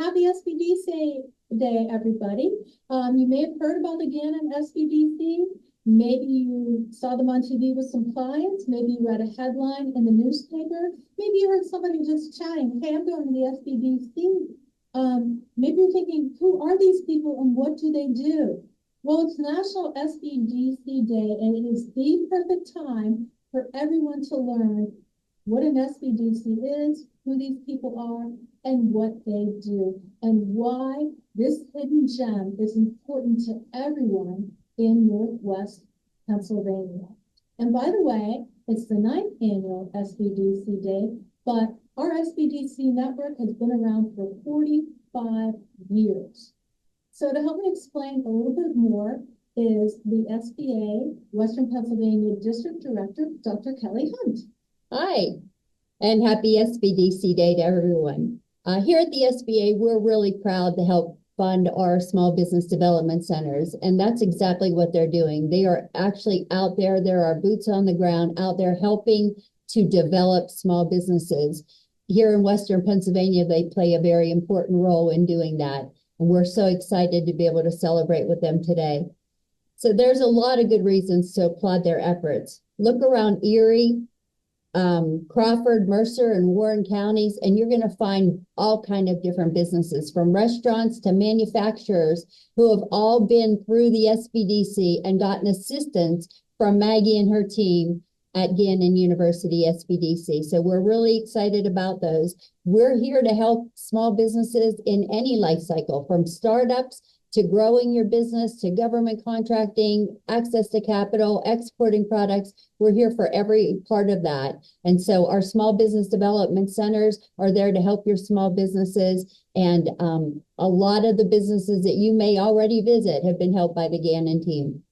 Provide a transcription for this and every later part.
Happy SBDC Day, everybody. You may have heard about the Gannon SBDC. Maybe you saw them on TV with some clients. Maybe you read a headline in the newspaper. Maybe you heard somebody just chatting, hey, I'm going to the SBDC. Maybe you're thinking, who are these people and what do they do? Well, it's National SBDC Day, and it is the perfect time for everyone to learn what an SBDC is, who these people are, and what they do, and why this hidden gem is important to everyone in Northwest Pennsylvania. And by the way, it's the 9th annual SBDC Day, but our SBDC network has been around for 45 years. So to help me explain a little bit more is the SBA Western Pennsylvania District Director, Dr. Kelly Hunt. Hi, and happy SBDC Day to everyone. Here at the SBA, we're really proud to help fund our small business development centers, and that's exactly what they're doing. They are actually out there. There are boots on the ground out there helping to develop small businesses. Here in Western Pennsylvania, they play a very important role in doing that, and we're so excited to be able to celebrate with them today. So there's a lot of good reasons to applaud their efforts. Look around Erie, Crawford, Mercer, and Warren counties, and you're going to find all kind of different businesses, from restaurants to manufacturers, who have all been through the SBDC and gotten assistance from Maggie and her team at Gannon University SBDC. So we're really excited about those. We're here to help small businesses in any life cycle, from startups to growing your business, to government contracting, access to capital, exporting products. We're here for every part of that. And so our small business development centers are there to help your small businesses. And a lot of the businesses that you may already visit have been helped by the Gannon team.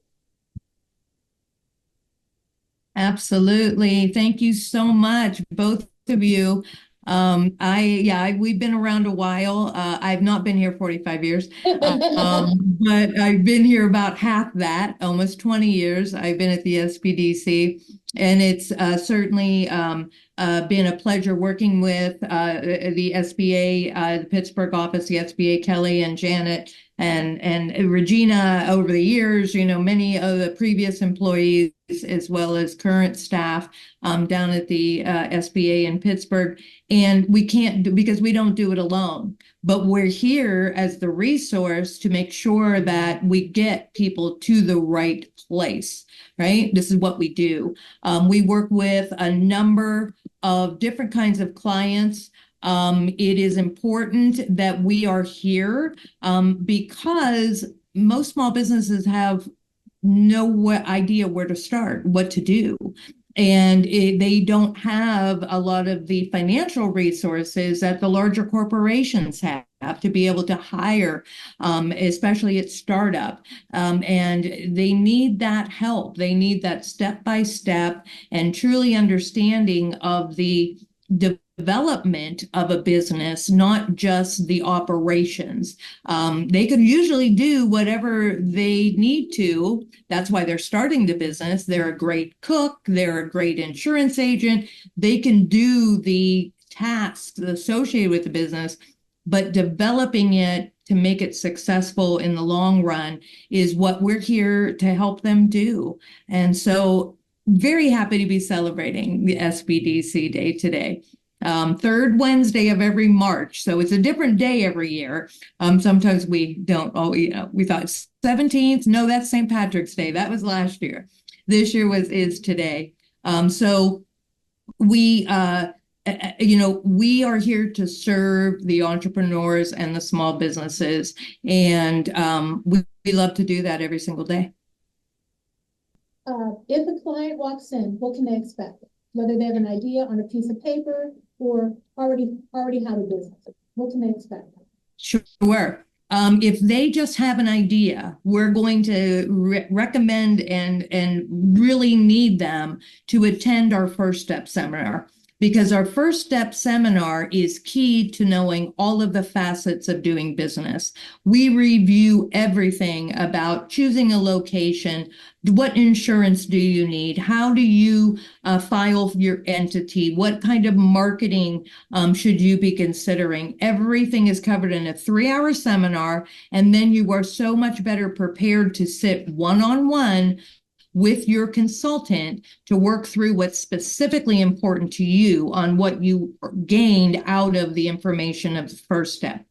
Absolutely. Thank you so much, both of you. We've been around a while. I've not been here 45 years, but I've been here about half that, almost 20 years. I've been at the SBDC, and it's certainly been a pleasure working with the SBA, the Pittsburgh office, the SBA, Kelly and Janet and Regina over the years, many of the previous employees as well as current staff down at the SBA in Pittsburgh. And we can't do, because we don't do it alone, but we're here as the resource to make sure that we get people to the right place, right? This is what we do. We work with a number of different kinds of clients. It is important that we are here because most small businesses have no idea where to start, what to do. And they don't have a lot of the financial resources that the larger corporations have to be able to hire, especially at startup. And they need that help. They need that step-by-step and truly understanding of the development of a business, not just the operations. They can usually do whatever they need to. That's why they're starting the business. They're a great cook. They're a great insurance agent. They can do the tasks associated with the business, but developing it to make it successful in the long run is what we're here to help them do. And so very happy to be celebrating the SBDC Day today. Third Wednesday of every March. So it's a different day every year. Sometimes we don't, we thought 17th. No, that's St. Patrick's Day. That was last year. This year is today. So we, we are here to serve the entrepreneurs and the small businesses. And we love to do that every single day. If a client walks in, what can they expect? Whether they have an idea on a piece of paper or already have a business, what can they expect? Sure. If they just have an idea, we're going to recommend and really need them to attend our First Step seminar. because our first step seminar is key to knowing all of the facets of doing business. We review everything about choosing a location. What insurance do you need? How do you file your entity? What kind of marketing should you be considering? Everything is covered in a 3-hour seminar, and then you are so much better prepared to sit one-on-one with your consultant to work through what's specifically important to you on what you gained out of the information of the first step.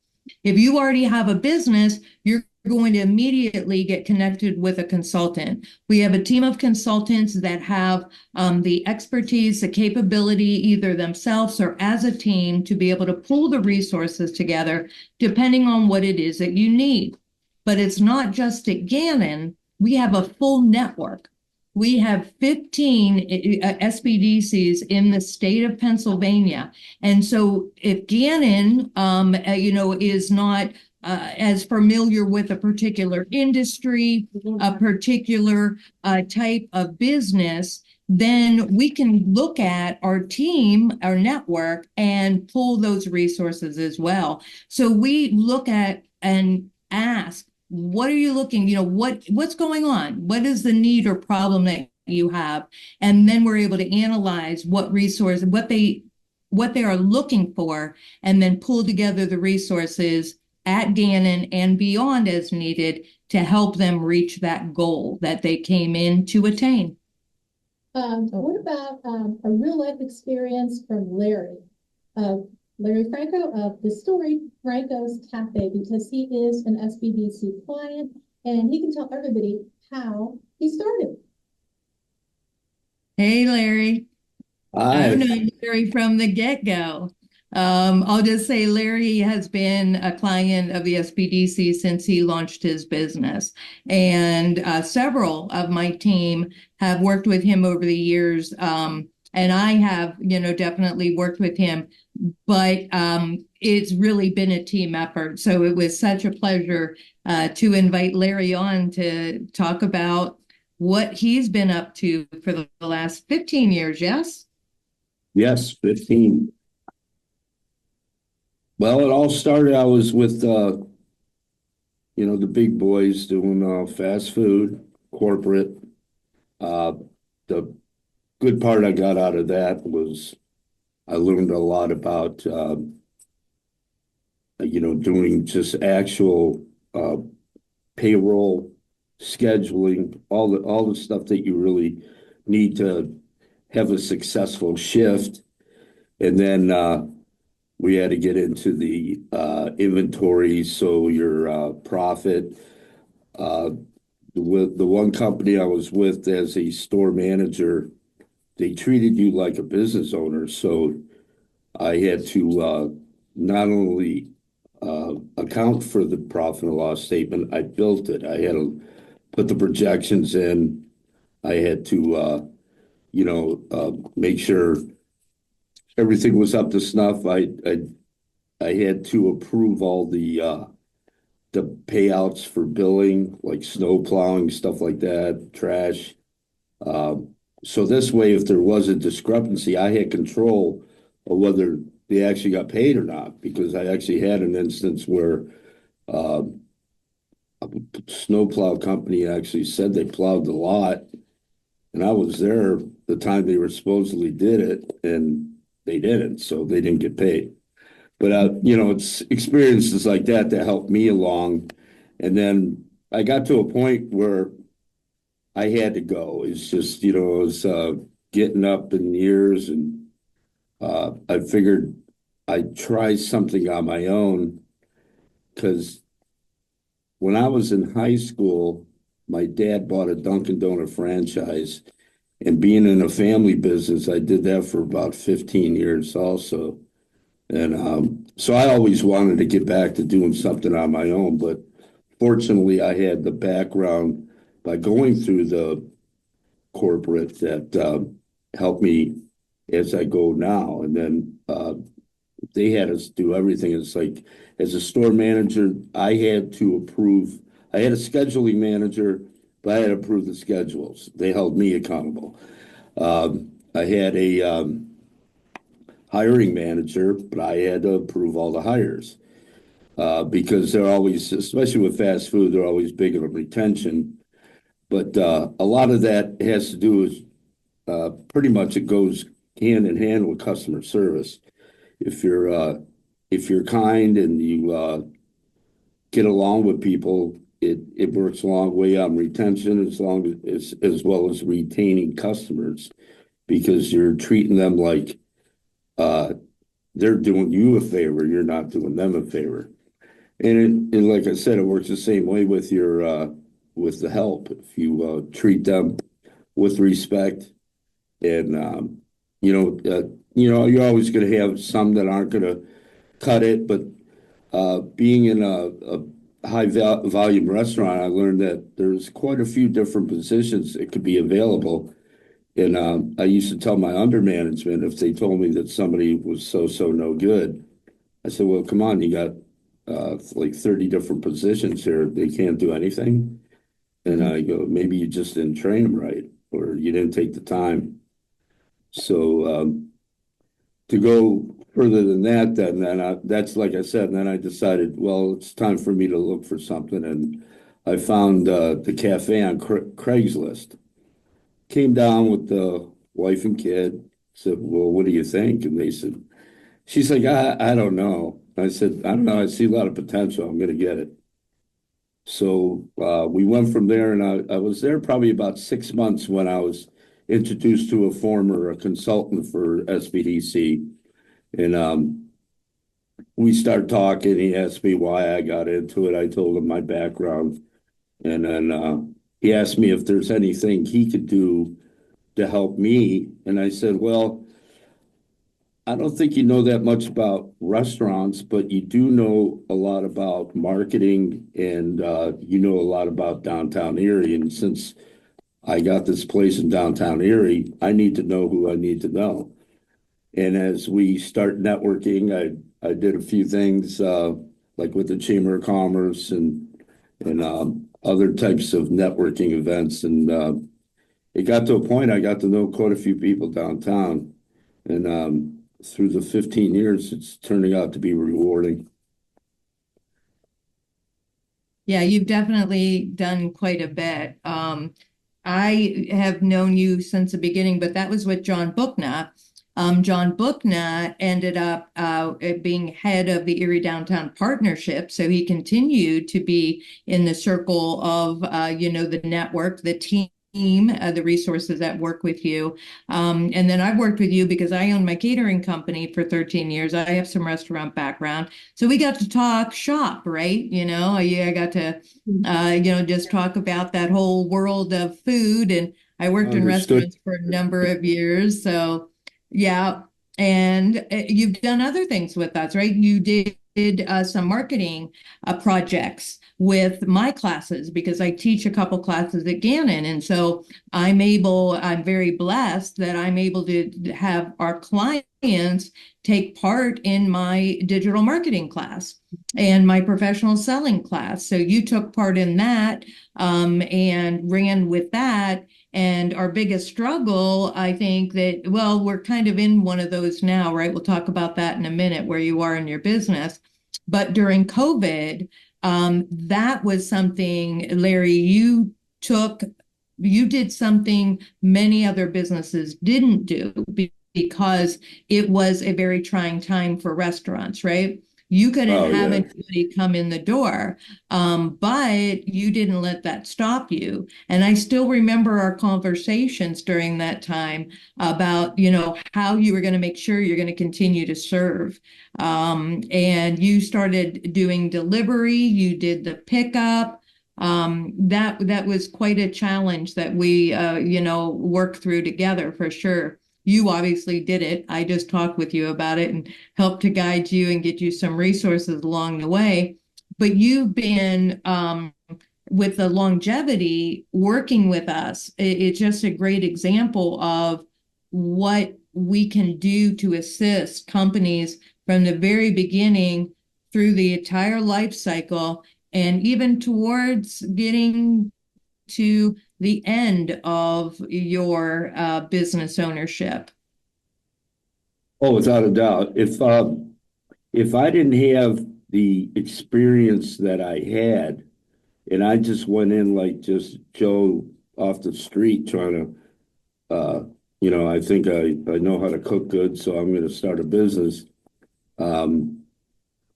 If you already have a business, you're going to immediately get connected with a consultant. We have a team of consultants that have the expertise, the capability, either themselves or as a team, to be able to pull the resources together depending on what it is that you need. But it's not just at Gannon. We have a full network. We have 15 SBDCs in the state of Pennsylvania. And so if Gannon, is not as familiar with a particular industry, a particular type of business, then we can look at our team, our network, and pull those resources as well. So we look at and ask, what are you looking, what's going on? What is the need or problem that you have? And then we're able to analyze what resource, what they are looking for, and then pull together the resources at Gannon and beyond as needed to help them reach that goal that they came in to attain. What about a real life experience from Larry? Larry Franco of Distillery Franco's Cafe, because he is an SBDC client and he can tell everybody how he started. Hey, Larry. Hi. I've known Larry from the get-go. I'll just say Larry has been a client of the SBDC since he launched his business. And several of my team have worked with him over the years. And I have, definitely worked with him. But it's really been a team effort. So it was such a pleasure to invite Larry on to talk about what he's been up to for the last 15 years, yes? Yes, 15. Well, it all started, I was with, the big boys doing fast food, corporate. The good part I got out of that was I learned a lot about, doing just actual payroll, scheduling, all the stuff that you really need to have a successful shift. And then we had to get into the inventory, so your profit. With the one company I was with as a store manager, they treated you like a business owner. So I had to not only account for the profit and loss statement, I built it. I had to put the projections in. I had to, make sure everything was up to snuff. I had to approve all the payouts for billing, like snow plowing, stuff like that, trash. So this way, if there was a discrepancy, I had control of whether they actually got paid or not, because I actually had an instance where a snowplow company actually said they plowed the lot, and I was there the time they were supposedly did it, and they didn't, so they didn't get paid. But it's experiences like that that helped me along. And then I got to a point where I had to go. It's just, I was getting up in years, and I figured I'd try something on my own, because when I was in high school, my dad bought a Dunkin' Donut franchise, and being in a family business, I did that for about 15 years also. And so I always wanted to get back to doing something on my own, but fortunately I had the background by going through the corporate that helped me as I go now. And then they had us do everything. It's like, as a store manager, I had to approve. I had a scheduling manager, but I had to approve the schedules. They held me accountable. I had hiring manager, but I had to approve all the hires. Because they're always, especially with fast food, they're always big on retention. But a lot of that has to do with pretty much it goes hand in hand with customer service. If you're kind and you get along with people, it works a long way on retention as well as retaining customers because you're treating them like they're doing you a favor, you're not doing them a favor. And like I said, it works the same way with your with the help. If you treat them with respect, and you're always going to have some that aren't going to cut it. But being in a high volume restaurant, I learned that there's quite a few different positions that could be available. And I used to tell my under management if they told me that somebody was so no good, I said, well, come on, you got like 30 different positions here. They can't do anything. And I go, maybe you just didn't train them right, or you didn't take the time. So to go further than that, that's like I said, and then I decided, well, it's time for me to look for something. And I found the cafe on Craigslist. Came down with the wife and kid, said, well, what do you think? And she's like, I don't know. I said, I don't know. I see a lot of potential. I'm going to get it. So we went from there, and I was there probably about 6 months when I was introduced to a consultant for SBDC. And we started talking. He asked me why I got into it. I told him my background. And then he asked me if there's anything he could do to help me. And I said, well, I don't think you know that much about restaurants, but you do know a lot about marketing and you know a lot about downtown Erie. And since I got this place in downtown Erie, I need to know who I need to know. And as we start networking, I did a few things like with the Chamber of Commerce and other types of networking events. And it got to a point I got to know quite a few people downtown. And through the 15 years, it's turning out to be rewarding. Yeah, you've definitely done quite a bit. I have known you since the beginning, but that was with John Bookna. John Bookna ended up being head of the Erie Downtown Partnership. So he continued to be in the circle of, the network, the team, the resources that work with you. And then I've worked with you because I own my catering company for 13 years. I have some restaurant background. So we got to talk shop, right? I got to, just talk about that whole world of food. And I worked in restaurants for a number of years. So yeah. And you've done other things with us, right? You did some marketing projects with my classes because I teach a couple classes at Gannon. And so I'm very blessed that I'm able to have our clients take part in my digital marketing class and my professional selling class. So you took part in that and ran with that. And our biggest struggle, I think that, well, we're kind of in one of those now, right? We'll talk about that in a minute, where you are in your business. But during COVID, that was something, Larry, you did something many other businesses didn't do because it was a very trying time for restaurants, right? You couldn't have anybody come in the door, but you didn't let that stop you. And I still remember our conversations during that time about, how you were going to make sure you're going to continue to serve. And you started doing delivery, you did the pickup. That was quite a challenge that we, worked through together for sure. You obviously did it. I just talked with you about it and helped to guide you and get you some resources along the way. But you've been, with the longevity, working with us. It's just a great example of what we can do to assist companies from the very beginning through the entire life cycle and even towards getting to the end of your business ownership. Oh, without a doubt. If I didn't have the experience that I had, and I just went in like just Joe off the street trying to, I think I know how to cook good, so I'm going to start a business. Um,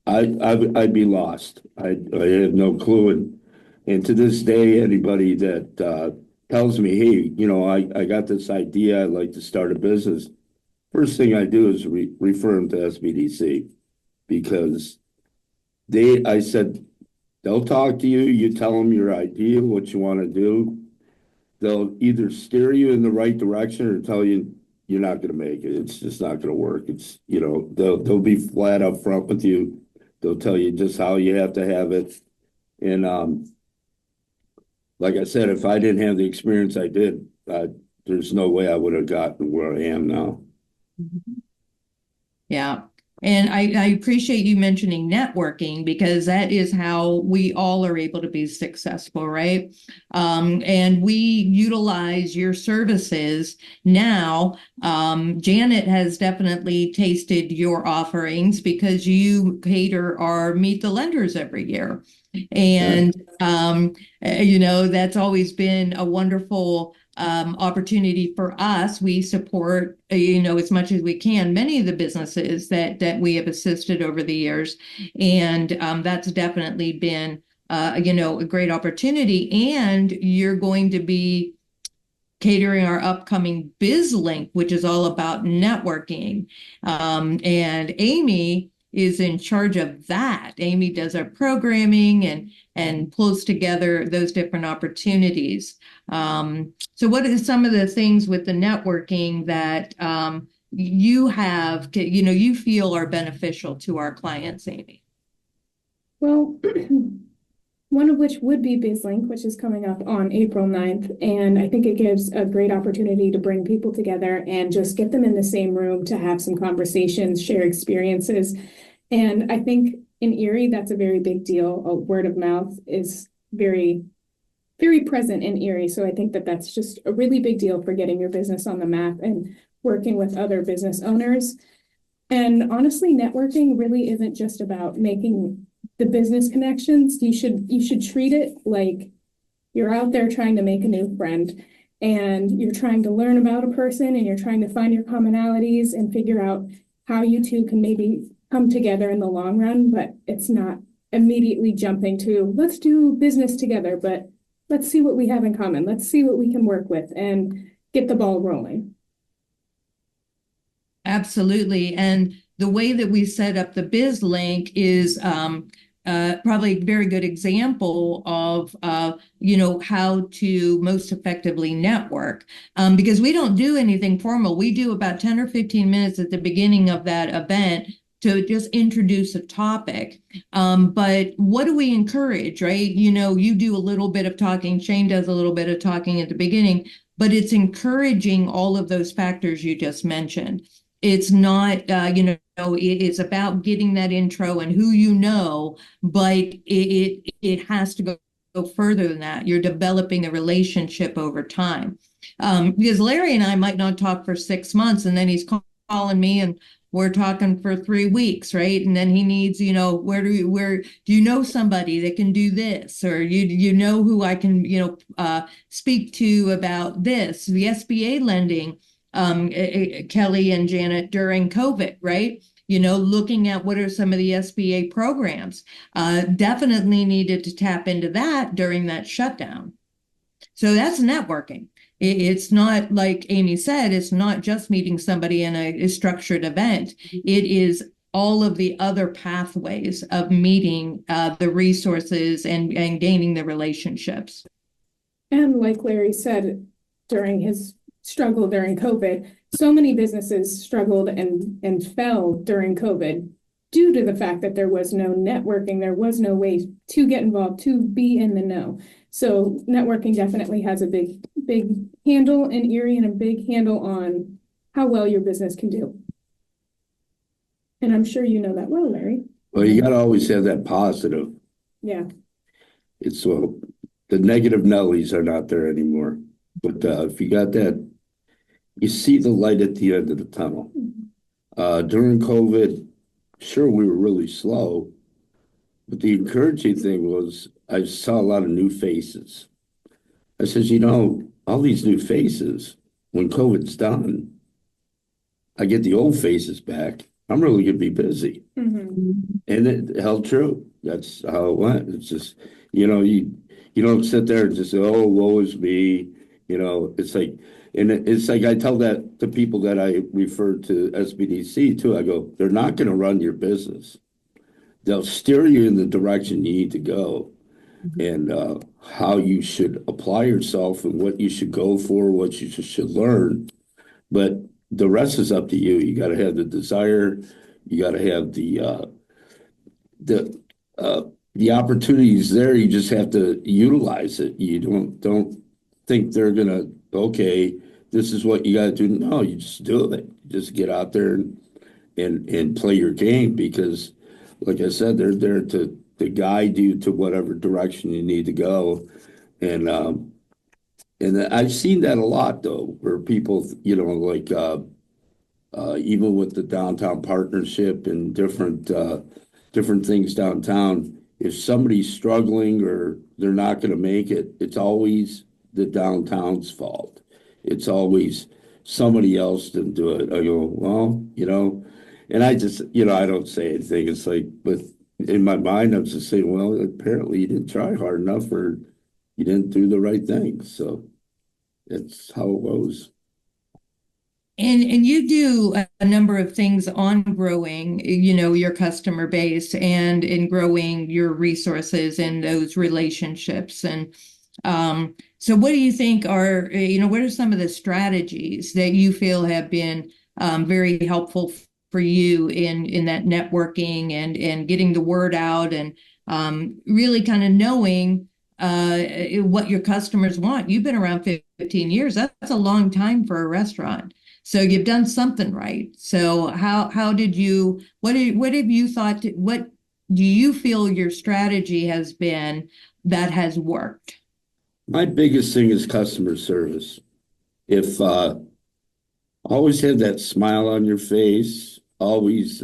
I'd be lost. I have no clue. And to this day, anybody that tells me, hey, I got this idea, I'd like to start a business. First thing I do is refer them to SBDC because I said, they'll talk to you, you tell them your idea, what you want to do. They'll either steer you in the right direction or tell you you're not going to make it. It's just not going to work. They'll be flat up front with you. They'll tell you just how you have to have it. And like I said, if I didn't have the experience I did, there's no way I would have gotten where I am now. Yeah. And I appreciate you mentioning networking because that is how we all are able to be successful, right? And we utilize your services now. Janet has definitely tasted your offerings because you cater our Meet the Lenders every year. And, that's always been a wonderful opportunity for us. We support, as much as we can, many of the businesses that we have assisted over the years. And that's definitely been, a great opportunity. And you're going to be catering our upcoming BizLink, which is all about networking. And Amy is in charge of that. Amy does our programming and pulls together those different opportunities. So what are some of the things with the networking that you have, you feel are beneficial to our clients, Amy? Well, one of which would be BizLink, which is coming up on April 9th. And I think it gives a great opportunity to bring people together and just get them in the same room to have some conversations, share experiences. And I think in Erie, that's a very big deal. Word of mouth is very, very present in Erie. So I think that that's just a really big deal for getting your business on the map and working with other business owners. And honestly, networking really isn't just about making the business connections. You should treat it like you're out there trying to make a new friend and you're trying to learn about a person and you're trying to find your commonalities and figure out how you two can maybe come together in the long run, but it's not immediately jumping to let's do business together, but let's see what we have in common. Let's see what we can work with and get the ball rolling. Absolutely. And the way that we set up the BizLink is probably a very good example of, how to most effectively network. Because we don't do anything formal. We do about 10 or 15 minutes at the beginning of that event to just introduce a topic. But what do we encourage, right? You do a little bit of talking. Shane does a little bit of talking at the beginning, but it's encouraging all of those factors you just mentioned. It's not, it's about getting that intro and who you know, but it has to go further than that. You're developing a relationship over time. Because Larry and I might not talk for 6 months, and then he's calling me and we're talking for 3 weeks, right? And then he needs, where do you know somebody that can do this? Or you know who I can, speak to about this, the SBA lending. Kelly and Janet during COVID, right? Looking at what are some of the SBA programs, definitely needed to tap into that during that shutdown. So that's networking. It's not like Amy said, it's not just meeting somebody in a structured event. It is all of the other pathways of meeting the resources and gaining the relationships. And like Larry said, during his struggle during COVID, so many businesses struggled and fell during COVID due to the fact that there was no networking, there was no way to get involved, to be in the know. So networking definitely has a big handle in Erie and a big handle on how well your business can do. And I'm sure you know that well, Larry. Well, you got to always have that positive. Yeah. It's the negative Nellies are not there anymore. But if you got that, you see the light at the end of the tunnel. During COVID, sure, we were really slow, but the encouraging thing was I saw a lot of new faces. I says, all these new faces, when COVID's done, I get the old faces back. I'm really gonna be busy. Mhm. And it held true. That's how it went. It's just, you don't sit there and just say, oh, woe is me. It's like, and it's like I tell that to people that I refer to SBDC too. I go, they're not going to run your business. They'll steer you in the direction you need to go and how you should apply yourself and what you should go for, what you should learn. But the rest is up to you. You got to have the desire. You got to have the uh, the opportunities there. You just have to utilize it. You don't think they're gonna, okay, this is what you got to do. No, you just do it. Just get out there and play your game because, like I said, they're there to guide you to whatever direction you need to go. And I've seen that a lot though, where people, like even with the downtown partnership and different things downtown, if somebody's struggling or they're not going to make it, it's always the downtown's fault. It's always somebody else didn't do it. I go, well, and I just, I don't say anything. It's like, but in my mind, I'm just saying, well, apparently you didn't try hard enough or you didn't do the right thing. So it's how it goes. And you do a number of things on growing, your customer base and in growing your resources and those relationships. And so what do you think are, what are some of the strategies that you feel have been very helpful for you in that networking and getting the word out and really kind of knowing what your customers want? You've been around 15 years. That's a long time for a restaurant. So you've done something right. So how did you, what have you thought, what do you feel your strategy has been that has worked? My biggest thing is customer service. If always have that smile on your face, always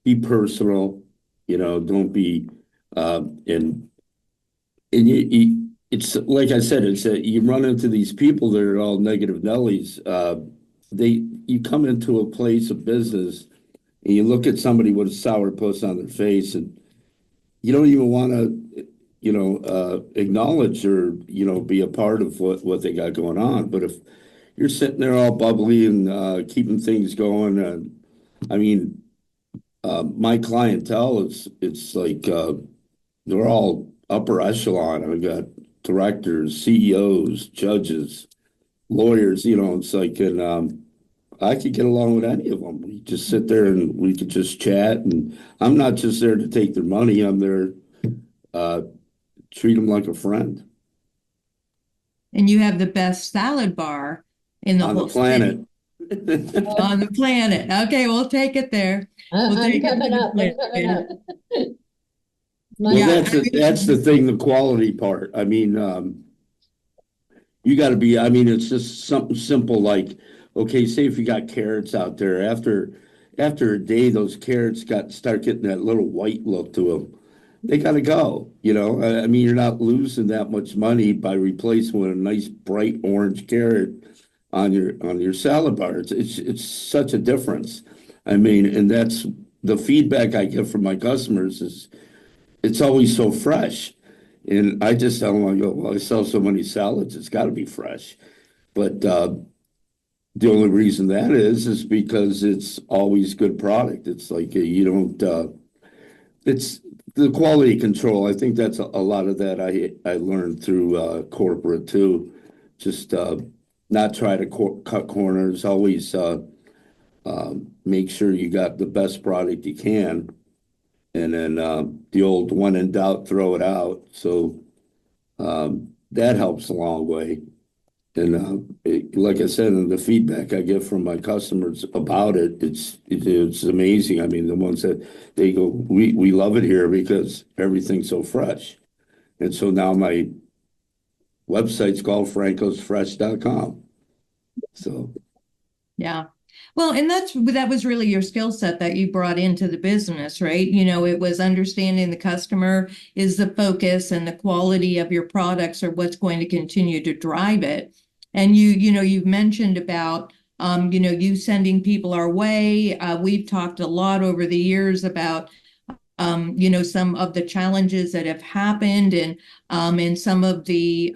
be personal, don't be and it's like I said, it's you run into these people that are all negative Nellies. You come into a place of business and you look at somebody with a sour puss on their face and you don't even want to, acknowledge or, be a part of what they got going on. But if you're sitting there all bubbly and keeping things going, I mean, my clientele it's like they're all upper echelon. I've got directors, CEOs, judges, lawyers. It's like, and I could get along with any of them. We just sit there and we could just chat. And I'm not just there to take their money. I'm there treat them like a friend. And you have the best salad bar in the On whole the planet. on the planet. Okay, we'll take it there. We'll I'm take it to coming the up. I'm coming planet. up. Well, Yeah, that's the thing, the quality part. I mean, you got to be, I mean, it's just something simple like, okay, say if you got carrots out there, after a day, those carrots start getting that little white look to them. They got to go, I mean, you're not losing that much money by replacing with a nice bright orange carrot on your salad bar. It's such a difference. I mean, and that's the feedback I get from my customers is it's always so fresh. And I just tell them, I go, well, I sell so many salads, it's got to be fresh. But the only reason that is because it's always good product. It's like you don't, it's the quality control. I think that's a lot of that I learned through corporate too. Just not try to cut corners, always make sure you got the best product you can. And then the old when in doubt, throw it out. So that helps a long way. And like I said, and the feedback I get from my customers about it's amazing. I mean, the ones that they go, we love it here because everything's so fresh. And so now my website's called francosfresh.com. So yeah. Well, and that was really your skill set that you brought into the business, right? You know, it was understanding the customer is the focus, and the quality of your products are what's going to continue to drive it. And you've mentioned about, you sending people our way. We've talked a lot over the years about, some of the challenges that have happened, and some of the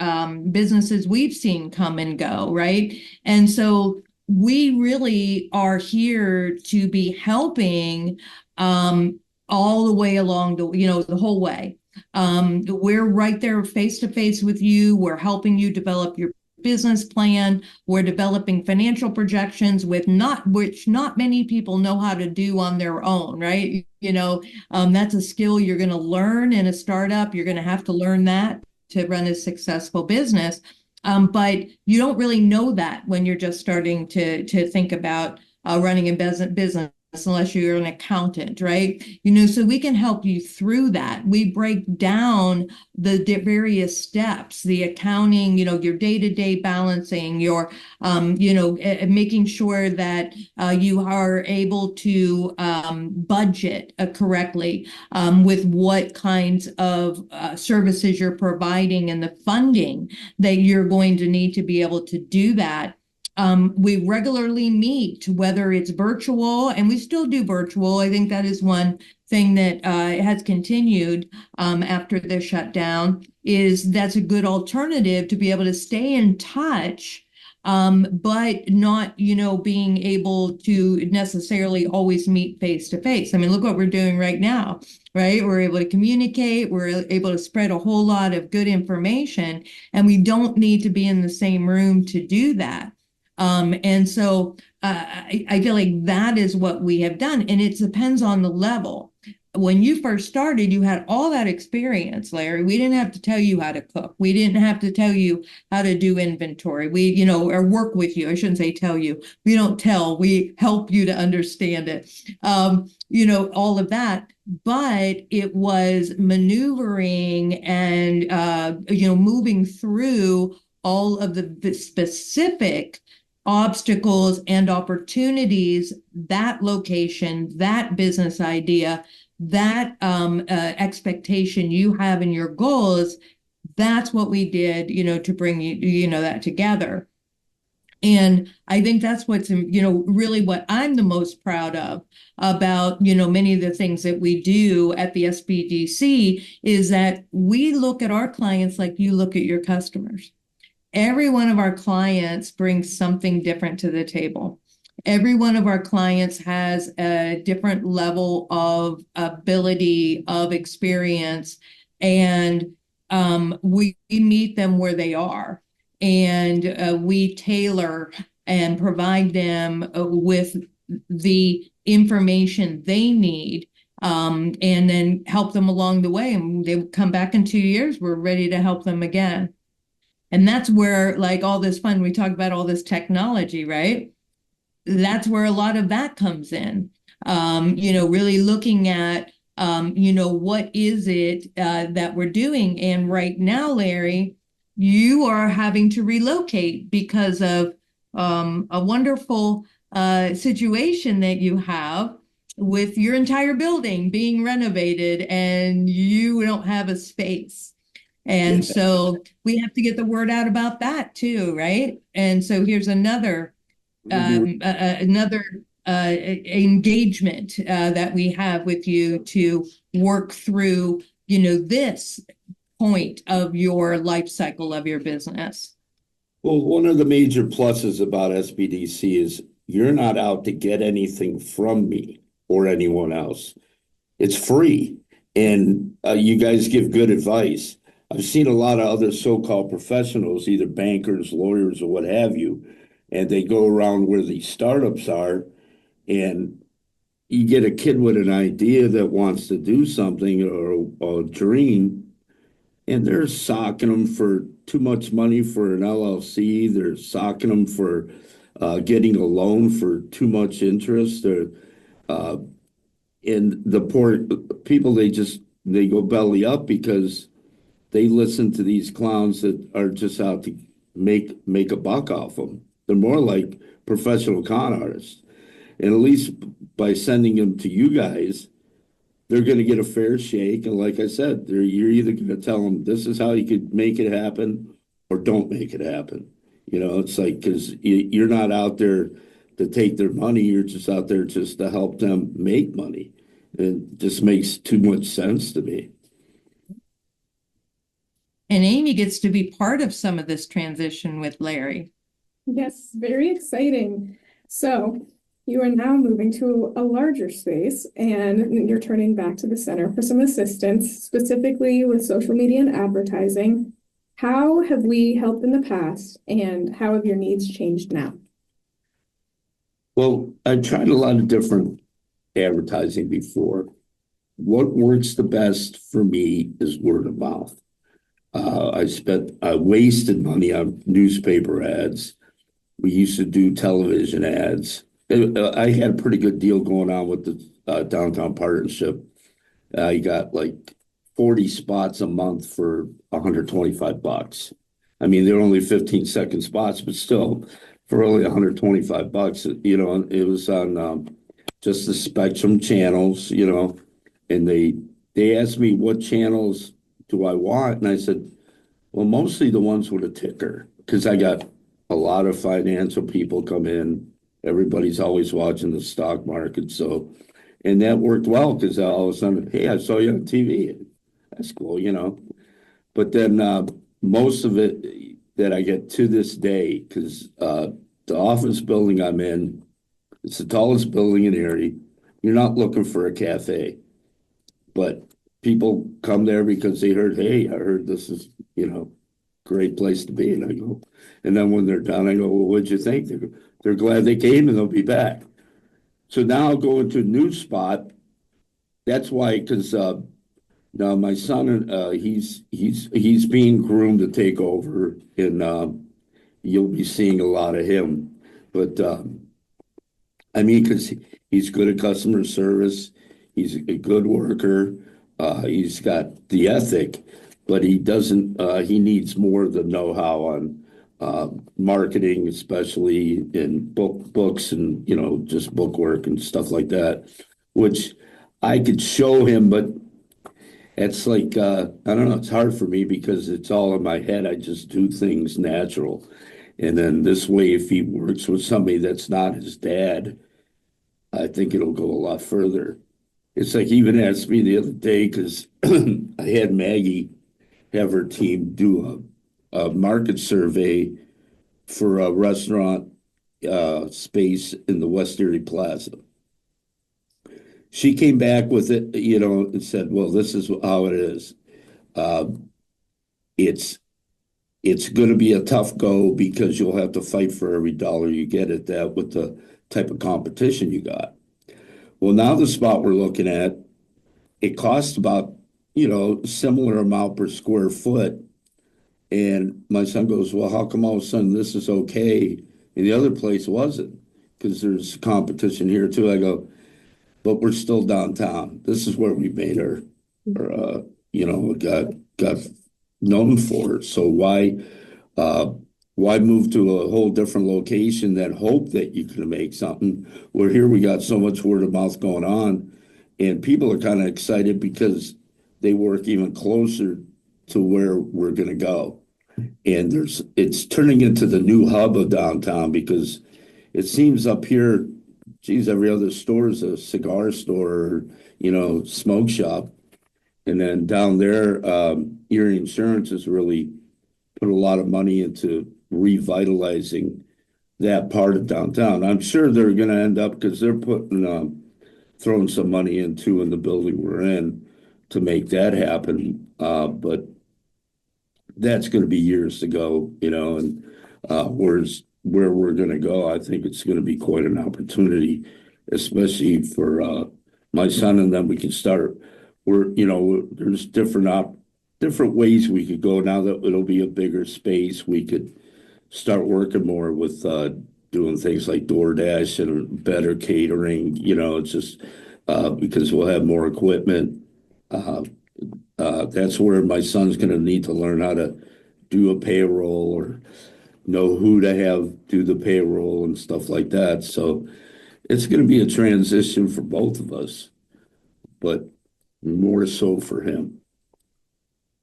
businesses we've seen come and go, right? And so we really are here to be helping all the way along the whole way. We're right there face to face with you. We're helping you develop your business plan. We're developing financial projections which not many people know how to do on their own, right? That's a skill you're going to learn in a startup. You're going to have to learn that to run a successful business. But you don't really know that when you're just starting to think about running a business unless you're an accountant, right? So we can help you through that. We break down the various steps, the accounting, your day-to-day balancing, your, making sure that you are able to budget correctly with what kinds of services you're providing, and the funding that you're going to need to be able to do that. We regularly meet, whether it's virtual, and we still do virtual. I think that is one thing that has continued after the shutdown, is that's a good alternative to be able to stay in touch, but not, being able to necessarily always meet face to face. I mean, look what we're doing right now, right? We're able to communicate, we're able to spread a whole lot of good information, and we don't need to be in the same room to do that. And so I feel like that is what we have done, and it depends on the level. When you first started, you had all that experience, Larry. We didn't have to tell you how to cook. We didn't have to tell you how to do inventory. We, or work with you. I shouldn't say tell you. We don't tell. We help you to understand it. All of that. But it was maneuvering and, moving through all of the specific obstacles and opportunities, that location, that business idea, that expectation you have in your goals. That's what we did, to bring that together. And I think that's what's, really what I'm the most proud of about, many of the things that we do at the SBDC, is that we look at our clients like you look at your customers. Every one of our clients brings something different to the table. Every one of our clients has a different level of ability, of experience, and we meet them where they are, and we tailor and provide them with the information they need, and then help them along the way. And they come back in 2 years, we're ready to help them again. And that's where, like, all this fun, we talk about all this technology, right? That's where a lot of that comes in. Really looking at, what is it that we're doing? And right now, Larry, you are having to relocate because of a wonderful situation that you have with your entire building being renovated, and you don't have a space. And so we have to get the word out about that too, right? And so here's another engagement that we have with you to work through, this point of your life cycle of your business. Well, one of the major pluses about SBDC is you're not out to get anything from me or anyone else. It's free, and you guys give good advice. I've seen a lot of other so-called professionals, either bankers, lawyers, or what have you, and they go around where these startups are, and you get a kid with an idea that wants to do something, or a dream, and they're socking them for too much money for an LLC. They're socking them for getting a loan for too much interest. And the poor people, they go belly up because they listen to these clowns that are just out to make a buck off them. They're more like professional con artists. And at least by sending them to you guys, they're gonna get a fair shake, and like I said, you're either gonna tell them, this is how you could make it happen, or don't make it happen. You know, it's like, because you're not out there to take their money, you're just out there just to help them make money. It just makes too much sense to me. And Amy gets to be part of some of this transition with Larry. Yes, very exciting. So you are now moving to a larger space and you're turning back to the center for some assistance, specifically with social media and advertising. How have we helped in the past and how have your needs changed now? Well, I've tried a lot of different advertising before. What works the best for me is word of mouth. I wasted money on newspaper ads. We used to do television ads. I had a pretty good deal going on with the downtown partnership. I got like 40 spots a month for $125. I mean, they're only 15-second spots, but still, for only $125, you know, it was on just the Spectrum channels, you know, and they asked me what channels do I want, and I said, well, mostly the ones with a ticker, because I got a lot of financial people come in. Everybody's always watching the stock market, so, and that worked well because all of a sudden, hey, I saw you on TV. That's cool, you know. But then most of it that I get to this day, because the office building I'm in, it's the tallest building in Erie. You're not looking for a cafe, but people come there because they heard, hey, I heard this is, you know, great place to be. And I go, and then when they're done, I go, well, what'd you think? They're glad they came and they'll be back. So now I'll go into a new spot. That's why, because now my son, he's being groomed to take over, and you'll be seeing a lot of him. But I mean, because he's good at customer service, he's a good worker, he's got the ethic, but he doesn't. He needs more of the know-how on marketing, especially in books and, you know, just book work and stuff like that, which I could show him, but it's like I don't know. It's hard for me because it's all in my head. I just do things natural. And then this way, if he works with somebody that's not his dad, I think it'll go a lot further. It's like he even asked me the other day, because I had Maggie have her team do a market survey for a restaurant space in the West Erie Plaza. She came back with it, you know, and said, well, this is how it is. It's going to be a tough go because you'll have to fight for every dollar you get at that with the type of competition you got. Well, now the spot we're looking at, it costs about, you know, similar amount per square foot. And my son goes, well, how come all of a sudden this is okay and the other place wasn't? Because there's competition here too. I go, but we're still downtown. This is where we made our you know, got known for. So why move to a whole different location that hope that you can make something? Where here we got so much word of mouth going on, and people are kind of excited because they work even closer to where we're going to go. And it's turning into the new hub of downtown, because it seems up here, geez, every other store is a cigar store or, you know, smoke shop. And then down there, Erie Insurance has really put a lot of money into revitalizing that part of downtown. I'm sure they're going to end up, because they're throwing some money into in the building we're in to make that happen. But that's going to be years to go, you know, and where we're going to go, I think it's going to be quite an opportunity, especially for my son, and then we can start. There's different ways we could go now that it'll be a bigger space. We could start working more with doing things like DoorDash and better catering. You know, it's just because we'll have more equipment. That's where my son's going to need to learn how to do a payroll or know who to have do the payroll and stuff like that. So it's going to be a transition for both of us, but more so for him.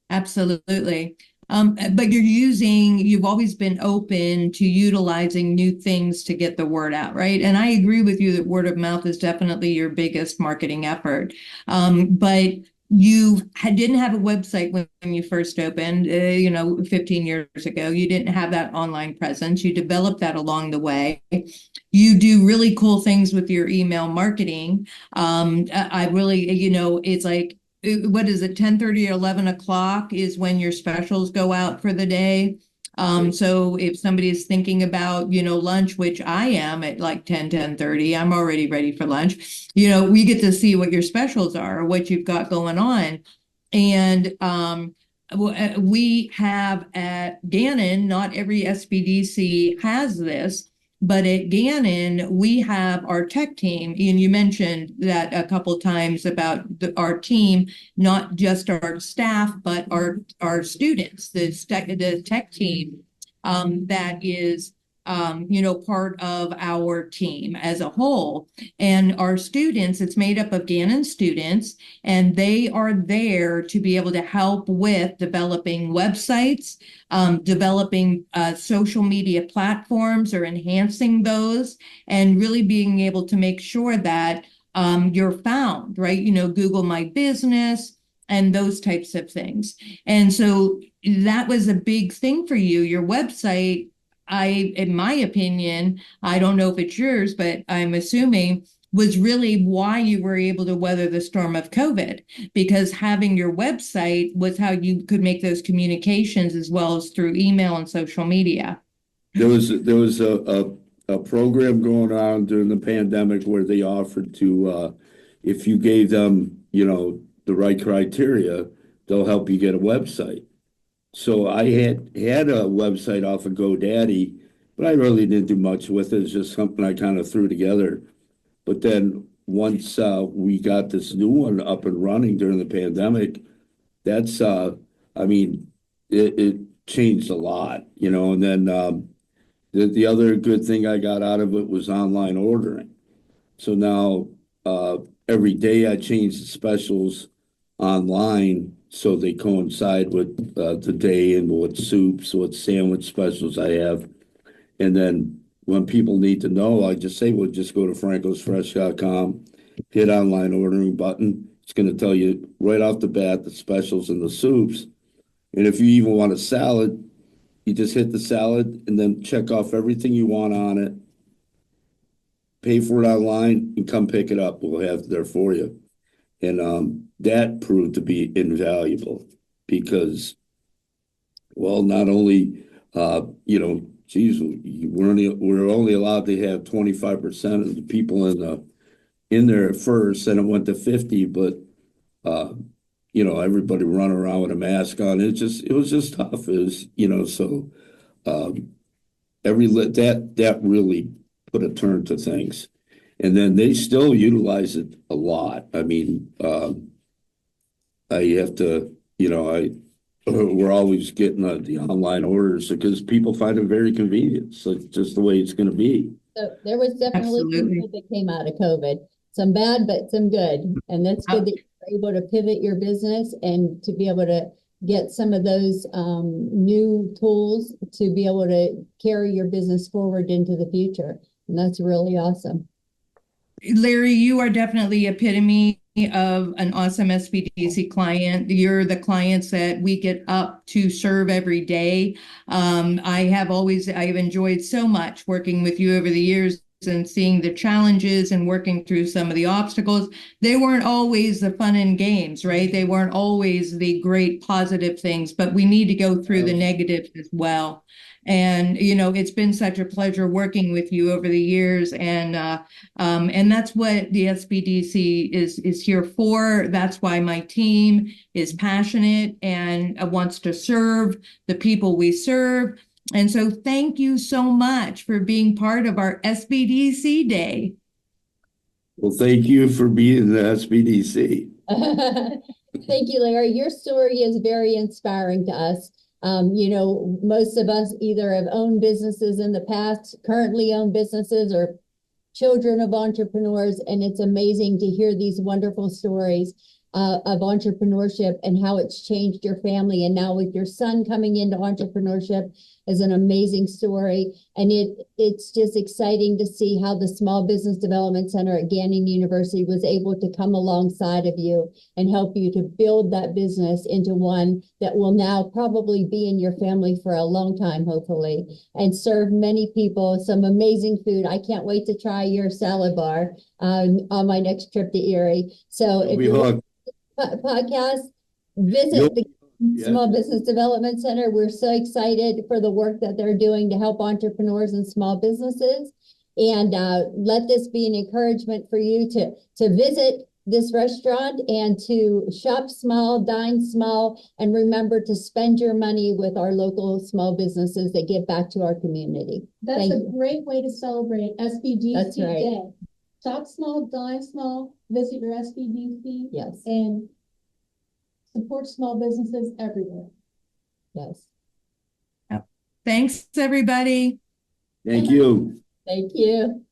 Absolutely. But you've always been open to utilizing new things to get the word out, right? And I agree with you that word of mouth is definitely your biggest marketing effort. But you didn't have a website when you first opened, 15 years ago. You didn't have that online presence. You developed that along the way. You do really cool things with your email marketing. I really, it's like, what is it, 10:30 or 11 o'clock is when your specials go out for the day. So if somebody is thinking about, lunch, which I am at like 10:30, I'm already ready for lunch. We get to see what your specials are, what you've got going on. And we have at Gannon, not every SBDC has this, but at Gannon, we have our tech team, and you mentioned that a couple of times about our team, not just our staff, but our students, the tech team that is, part of our team as a whole. And our students, it's made up of Gannon students, and they are there to be able to help with developing websites, developing social media platforms or enhancing those, and really being able to make sure that you're found, right? Google My Business and those types of things. And so that was a big thing for you. Your website, in my opinion, I don't know if it's yours, but I'm assuming was really why you were able to weather the storm of COVID, because having your website was how you could make those communications as well as through email and social media. There was a program going on during the pandemic where they offered to, if you gave them, the right criteria, they'll help you get a website. So I had a website off of GoDaddy, but I really didn't do much with it. It's just something I kind of threw together. But then once we got this new one up and running during the pandemic, that's, it changed a lot, and then the other good thing I got out of it was online ordering. So now every day I change the specials online so they coincide with the day and what soups, what sandwich specials I have. And then when people need to know, I just say, well, just go to francosfresh.com, hit online ordering button. It's going to tell you right off the bat the specials and the soups. And if you even want a salad, you just hit the salad and then check off everything you want on it, pay for it online, and come pick it up. We'll have it there for you. And that proved to be invaluable because, well, not only, geez, we're only allowed to have 25% of the people in there at first, and it went to 50, but everybody run around with a mask on. It was just tough. It was, so that really put a turn to things. And then they still utilize it a lot. I mean, I have to, we're always getting the online orders because people find it very convenient. So it's just the way it's going to be. So there was definitely some good that came out of COVID. Some bad, but some good. And that's good that you're able to pivot your business and to be able to get some of those new tools to be able to carry your business forward into the future. And that's really awesome. Larry, you are definitely epitome of an awesome SBDC client. You're the clients that we get up to serve every day. I've enjoyed so much working with you over the years and seeing the challenges and working through some of the obstacles. They weren't always the fun and games, right? They weren't always the great positive things, but we need to go through the negatives as well. And, it's been such a pleasure working with you over the years. And that's what the SBDC is here for. That's why my team is passionate and wants to serve the people we serve. And so thank you so much for being part of our SBDC Day. Well, thank you for being the SBDC. Thank you, Larry. Your story is very inspiring to us. Most of us either have owned businesses in the past, currently own businesses, or children of entrepreneurs, and it's amazing to hear these wonderful stories of entrepreneurship and how it's changed your family. And now with your son coming into entrepreneurship is an amazing story. And it's just exciting to see how the Small Business Development Center at Gannon University was able to come alongside of you and help you to build that business into one that will now probably be in your family for a long time, hopefully, and serve many people some amazing food. I can't wait to try your salad bar on my next trip to Erie. So if We you hooked. podcast, visit the Small Business Development Center. We're so excited for the work that they're doing to help entrepreneurs and small businesses. And let this be an encouragement for you to visit this restaurant and to shop small, dine small, and remember to spend your money with our local small businesses that give back to our community. That's a great way to celebrate SBDC That's right. Day. Shop small, dine small, visit your SBDC. Yes. And support small businesses everywhere. Yes. Thanks, everybody. Thank you. Thank you.